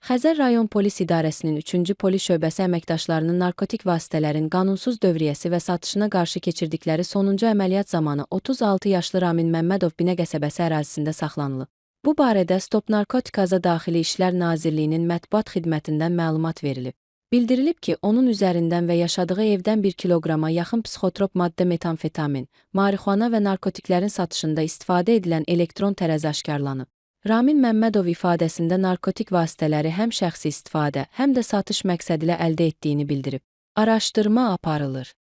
Xəzər rayon polis idarəsinin 3-cü polis şöbəsi əməkdaşlarının narkotik vasitələrin qanunsuz dövriyyəsi və satışına qarşı keçirdikləri sonuncu əməliyyat zamanı 36 yaşlı Ramin Məmmədov Binə qəsəbəsi ərazisində saxlanılıb. Bu barədə Stop Narkotikaza Daxili İşlər Nazirliyinin mətbuat xidmətindən məlumat verilib. Bildirilib ki, onun üzərindən və yaşadığı evdən 1 kiloqrama yaxın psixotrop maddə metamfetamin, marixuana və narkotiklərin satışında istifadə edilən elektron tərəzi aşkarlanıb. Ramin Məmmədov ifadəsində narkotik vasitələri həm şəxsi istifadə, həm də satış məqsədilə əldə etdiyini bildirib. Araşdırma aparılır.